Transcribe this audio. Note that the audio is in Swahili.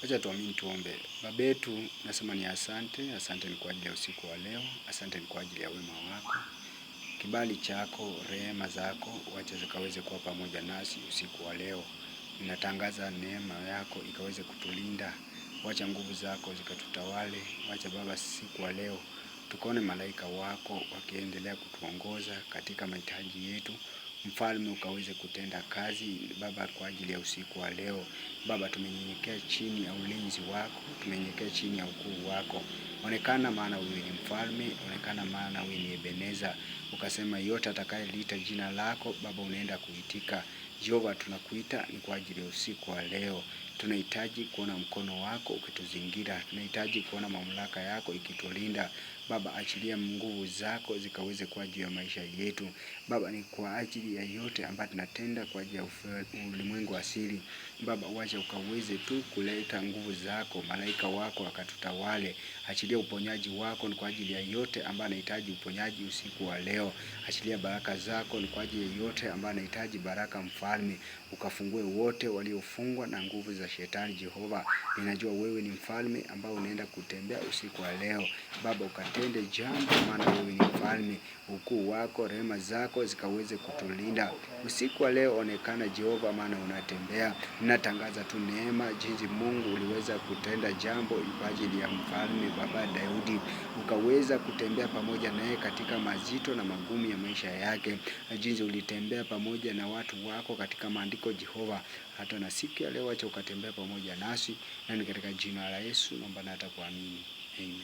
Acha tuamini tuombe. Baba yetu, nasema ni asante. Asante ni kwa ajili ya usiku wa leo. Asante ni kwa ajili ya wema wako. Kibali chako, rehema zako, wacha zikaweze kuwa pamoja nasi usiku wa leo. Ninatangaza neema yako ikaweze kutulinda. Wacha nguvu zako zikatutawale. Wacha Baba, siku wa leo tukaone malaika wako wakiendelea kutuongoza katika mahitaji yetu. Mfalme, ukaweze kutenda kazi Baba kwa ajili ya usiku wa leo. Baba, tumenyenyekea chini ya ulinzi wako, tumenyenyekea chini ya ukuu wako. Onekana, maana wewe ni mfalme, onekana maana wewe ni Ebeneza. Ukasema yote atakayeliita jina lako Baba unaenda kuitika. Jehova, tunakuita ni kwa ajili ya usiku wa leo. Tunahitaji kuona mkono wako ukituzingira. Tunahitaji kuona mamlaka yako ikitulinda. Baba, achilia nguvu zako zikaweze kuwa juu ya maisha yetu. Baba, ni kwa ajili ya yote ambayo tunatenda kwa ajili ya ulimwengu asili. Baba, wacha ukaweze tu kuleta nguvu zako, malaika wako wakatutawale. Achilia uponyaji wako ni kwa ajili ya yote ambayo anahitaji uponyaji usiku wa leo. Achilia baraka zako ni kwa ajili ya yote ambayo anahitaji baraka. Mfalme, ukafungue wote waliofungwa na nguvu za shetani. Jehova, ninajua wewe ni mfalme ambao unaenda kutembea usiku wa leo. Baba, ukatende jambo, maana wewe ni mfalme. Ukuu wako, rehema zako zikaweze kutulinda usiku wa leo. Onekana Jehova, maana unatembea. Ninatangaza tu neema, jinsi Mungu uliweza kutenda jambo kwa ajili ya mfalme Baba Daudi. Ukaweza kutembea pamoja naye katika mazito na magumu ya maisha yake. Jinsi ulitembea pamoja na watu wako katika maandiko Jehova. Hata na siku ya leo acha ukatembea pamoja nasi. Na ni katika jina la Yesu naomba na hata kuamini. Amen.